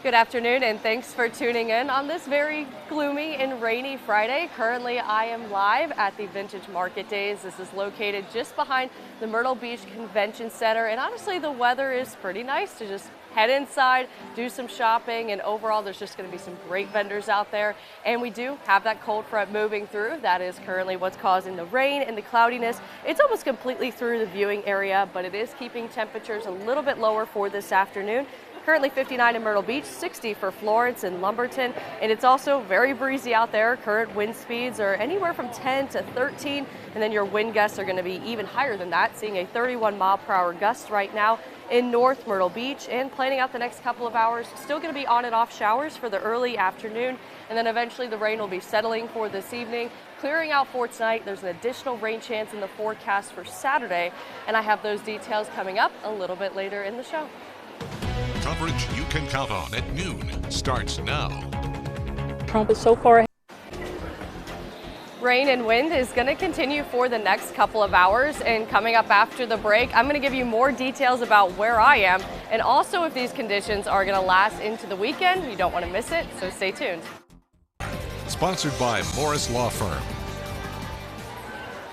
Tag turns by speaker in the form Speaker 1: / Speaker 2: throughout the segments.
Speaker 1: Good afternoon and thanks for tuning in on this very gloomy and rainy Friday. Currently, I am live at the Vintage Market Days. This is located just behind the Myrtle Beach Convention Center, and honestly, the weather is pretty nice to just head inside, do some shopping, and overall there's just going to be some great vendors out there. And we do have that cold front moving through. That is currently what's causing the rain and the cloudiness. It's almost completely through the viewing area, but it is keeping temperatures a little bit lower for this afternoon. Currently 59 in Myrtle Beach, 60 for Florence and Lumberton, and it's also very breezy out there. Current wind speeds are anywhere from 10 to 13, and then your wind gusts are going to be even higher than that, seeing a 31-mile-per-hour gust right now in North Myrtle Beach. And planning out the next couple of hours, still going to be on and off showers for the early afternoon, and then eventually the rain will be settling for this evening, clearing out for tonight. There's an additional rain chance in the forecast for Saturday, and I have those details coming up a little bit later in the show.
Speaker 2: Coverage you can count on at noon starts now.
Speaker 3: Trump is so far ahead.
Speaker 1: Rain and wind is going to continue for the next couple of hours, and coming up after the break, I'm going to give you more details about where I am and also if these conditions are going to last into the weekend. You don't want to miss it, so stay tuned.
Speaker 2: Sponsored by Morris Law Firm.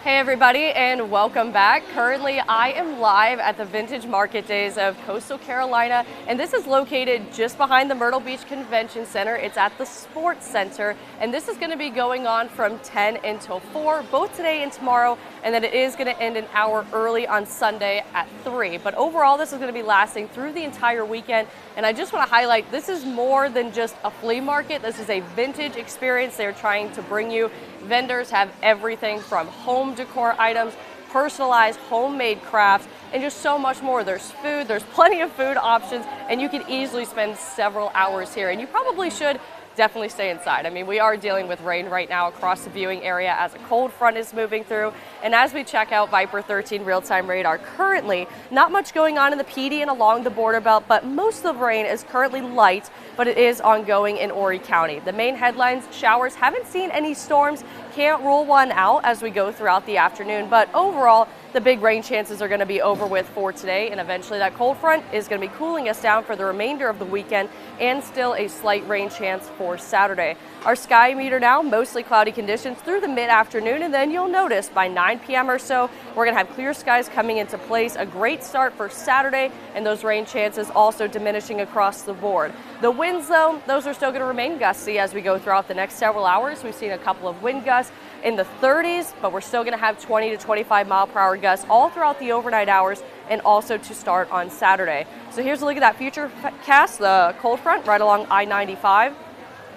Speaker 1: Hey everybody, and welcome back. Currently, I am live at the Vintage Market Days of Coastal Carolina, and this is located just behind the Myrtle Beach Convention Center. It's at the Sports Center, and this is going to be going on from 10 until 4, both today and tomorrow, and then it is going to end an hour early on Sunday at 3. But overall, this is going to be lasting through the entire weekend, and I just want to highlight, this is more than just a flea market. This is a vintage experience they're trying to bring you. Vendors have everything from home decor items, personalized homemade crafts, and just so much more. There's food, there's plenty of food options, and you can easily spend several hours here. And you probably should definitely stay inside. I mean, we are dealing with rain right now across the viewing area as a cold front is moving through. And as we check out Viper 13 real-time radar, currently not much going on in the PD and along the border belt, but most of the rain is currently light, but it is ongoing in Horry County. The main headlines: showers, haven't seen any storms, can't rule one out as we go throughout the afternoon, but overall, the big rain chances are going to be over with for today, and eventually that cold front is going to be cooling us down for the remainder of the weekend, and still a slight rain chance for Saturday. Our sky meter now, mostly cloudy conditions through the mid-afternoon, and then you'll notice by 9 p.m. or so, we're going to have clear skies coming into place. A great start for Saturday, and those rain chances also diminishing across the board. The winds, though, those are still going to remain gusty as we go throughout the next several hours. We've seen a couple of wind gusts in the 30s, but we're still going to have 20 to 25 mile-per-hour gusts all throughout the overnight hours and also to start on Saturday. So here's a look at that future cast, the cold front right along I-95.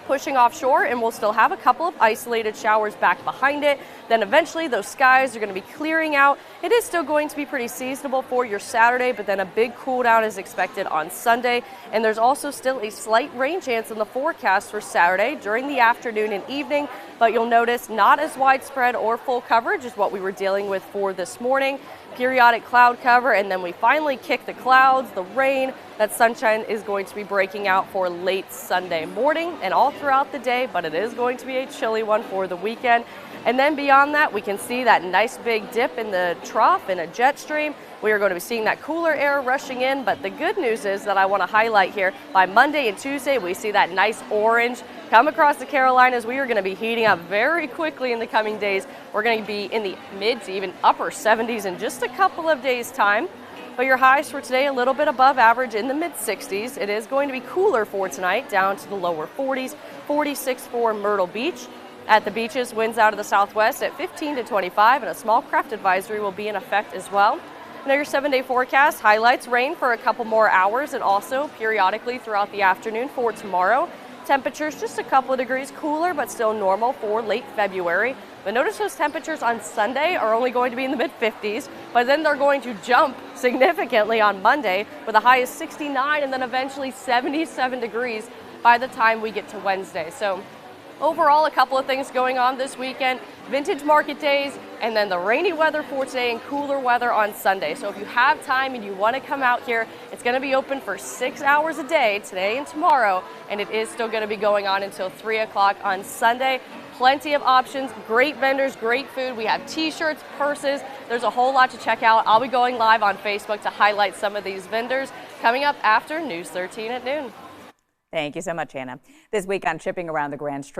Speaker 1: Pushing offshore, and we'll still have a couple of isolated showers back behind it. Then eventually those skies are going to be clearing out. It is still going to be pretty seasonable for your Saturday, but then a big cool down is expected on Sunday. And there's also still a slight rain chance in the forecast for Saturday during the afternoon and evening, but you'll notice not as widespread or full coverage as what we were dealing with for this morning. Periodic cloud cover, and then we finally kick the clouds, the rain. That sunshine is going to be breaking out for late Sunday morning and all throughout the day, but it is going to be a chilly one for the weekend. And then beyond that, we can see that nice big dip in the trough in a jet stream. We are going to be seeing that cooler air rushing in, but the good news is that I want to highlight here, by Monday and Tuesday, we see that nice orange come across the Carolinas. We are going to be heating up very quickly in the coming days. We're going to be in the mid to even upper 70s in just a couple of days' time. But your highs for today a little bit above average in the mid 60s. It is going to be cooler for tonight, down to the lower 40s, 46 for Myrtle Beach. At the beaches, winds out of the southwest at 15 to 25, and a small craft advisory will be in effect as well. Now your 7-day forecast highlights rain for a couple more hours and also periodically throughout the afternoon for tomorrow. Temperatures just a couple of degrees cooler, but still normal for late February. But notice those temperatures on Sunday are only going to be in the mid-50s, but then they're going to jump significantly on Monday with a high of 69 and then eventually 77 degrees by the time we get to Wednesday. So overall, a couple of things going on this weekend: Vintage Market Days, and then the rainy weather for today and cooler weather on Sunday. So if you have time and you want to come out here, it's going to be open for 6 hours a day today and tomorrow, and it is still going to be going on until 3 o'clock on Sunday. Plenty of options, great vendors, great food. We have t-shirts, purses. There's a whole lot to check out. I'll be going live on Facebook to highlight some of these vendors coming up after News 13 at noon.
Speaker 4: Thank you so much, Anna. This week on Shipping Around the Grand Strand.